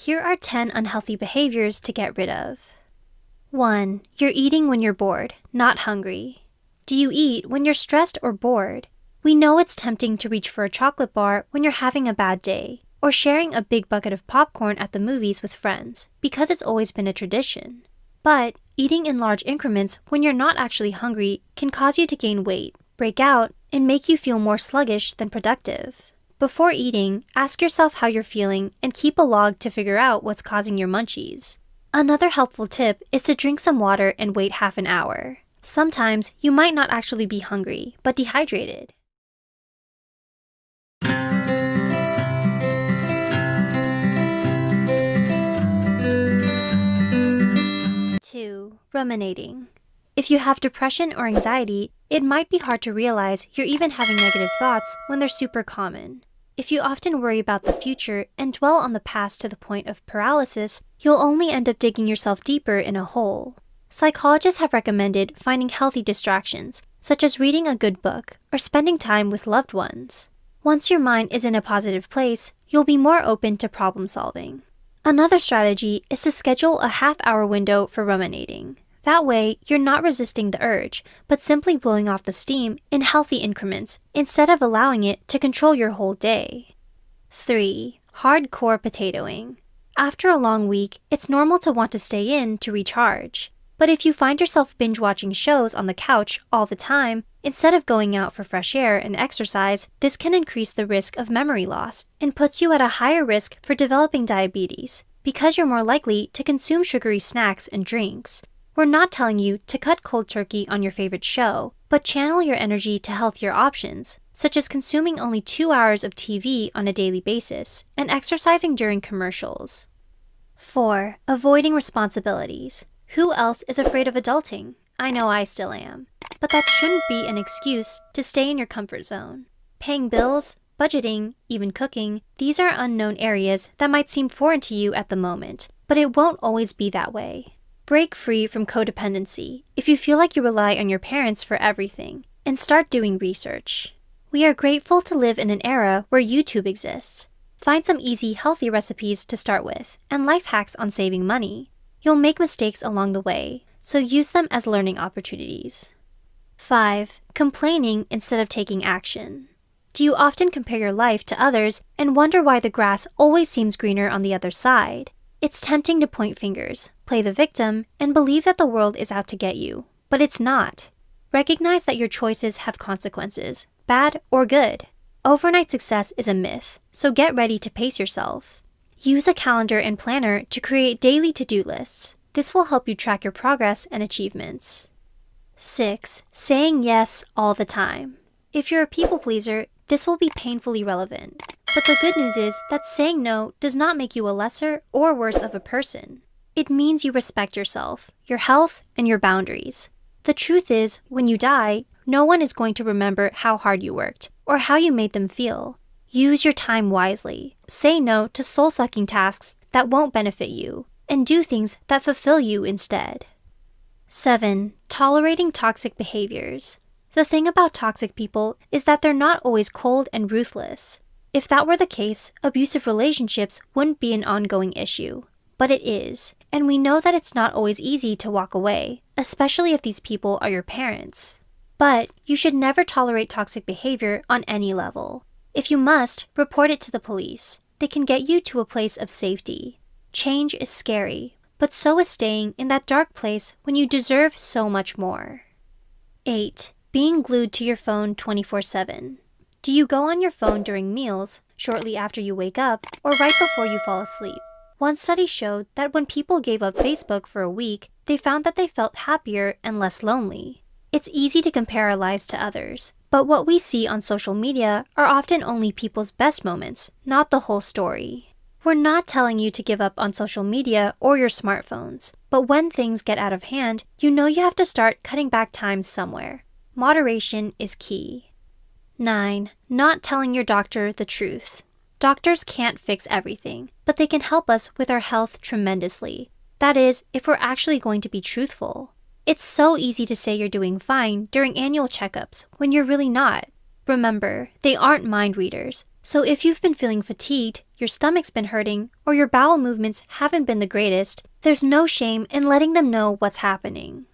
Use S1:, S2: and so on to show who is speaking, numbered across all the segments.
S1: Here are 10 unhealthy behaviors to get rid of. 1. You're eating when you're bored, not hungry. Do you eat when you're stressed or bored? We know it's tempting to reach for a chocolate bar when you're having a bad day, or sharing a big bucket of popcorn at the movies with friends, because it's always been a tradition. But eating in large increments when you're not actually hungry can cause you to gain weight, break out, and make you feel more sluggish than productive. Before eating, ask yourself how you're feeling and keep a log to figure out what's causing your munchies. Another helpful tip is to drink some water and wait half an hour. Sometimes you might not actually be hungry, but dehydrated. 2. Ruminating. If you have depression or anxiety, it might be hard to realize you're even having negative thoughts when they're super common. If you often worry about the future and dwell on the past to the point of paralysis, you'll only end up digging yourself deeper in a hole. Psychologists have recommended finding healthy distractions, such as reading a good book or spending time with loved ones. Once your mind is in a positive place, you'll be more open to problem solving. Another strategy is to schedule a half-hour window for ruminating. That way, you're not resisting the urge, but simply blowing off the steam in healthy increments instead of allowing it to control your whole day. 3. Hardcore potatoing. After a long week, it's normal to want to stay in to recharge. But if you find yourself binge-watching shows on the couch all the time, instead of going out for fresh air and exercise, this can increase the risk of memory loss and puts you at a higher risk for developing diabetes, because you're more likely to consume sugary snacks and drinks. We're not telling you to cut cold turkey on your favorite show, but channel your energy to healthier options, such as consuming only 2 hours of TV on a daily basis and exercising during commercials. 4. Avoiding responsibilities. Who else is afraid of adulting? I know I still am. But that shouldn't be an excuse to stay in your comfort zone. Paying bills, budgeting, even cooking, these are unknown areas that might seem foreign to you at the moment, but it won't always be that way. Break free from codependency if you feel like you rely on your parents for everything, and start doing research. We are grateful to live in an era where YouTube exists. Find some easy, healthy recipes to start with, and life hacks on saving money. You'll make mistakes along the way, so use them as learning opportunities. 5. Complaining instead of taking action. Do you often compare your life to others and wonder why the grass always seems greener on the other side? It's tempting to point fingers, play the victim, and believe that the world is out to get you, but it's not. Recognize that your choices have consequences, bad or good. Overnight success is a myth, so get ready to pace yourself. Use a calendar and planner to create daily to-do lists. This will help you track your progress and achievements. 6. Saying yes all the time. If you're a people pleaser, this will be painfully relevant. But the good news is that saying no does not make you a lesser or worse of a person. It means you respect yourself, your health, and your boundaries. The truth is, when you die, no one is going to remember how hard you worked or how you made them feel. Use your time wisely. Say no to soul-sucking tasks that won't benefit you, and do things that fulfill you instead. 7. Tolerating toxic behaviors. The thing about toxic people is that they're not always cold and ruthless. If that were the case, abusive relationships wouldn't be an ongoing issue. But it is, and we know that it's not always easy to walk away, especially if these people are your parents. But you should never tolerate toxic behavior on any level. If you must, report it to the police. They can get you to a place of safety. Change is scary, but so is staying in that dark place when you deserve so much more. 8. Being glued to your phone 24/7. Do you go on your phone during meals, shortly after you wake up, or right before you fall asleep? One study showed that when people gave up Facebook for a week, they found that they felt happier and less lonely. It's easy to compare our lives to others, but what we see on social media are often only people's best moments, not the whole story. We're not telling you to give up on social media or your smartphones, but when things get out of hand, you know you have to start cutting back time somewhere. Moderation is key. 9. Not telling your doctor the truth. Doctors can't fix everything, but they can help us with our health tremendously. That is, if we're actually going to be truthful. It's so easy to say you're doing fine during annual checkups when you're really not. Remember, they aren't mind readers. So if you've been feeling fatigued, your stomach's been hurting, or your bowel movements haven't been the greatest, there's no shame in letting them know what's happening.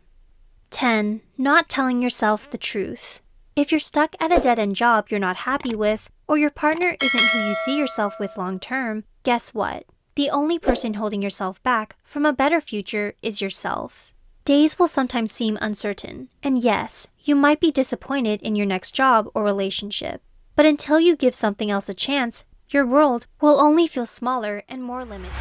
S1: 10. Not telling yourself the truth. If you're stuck at a dead-end job you're not happy with, or your partner isn't who you see yourself with long-term, guess what? The only person holding yourself back from a better future is yourself. Days will sometimes seem uncertain, and yes, you might be disappointed in your next job or relationship. But until you give something else a chance, your world will only feel smaller and more limited.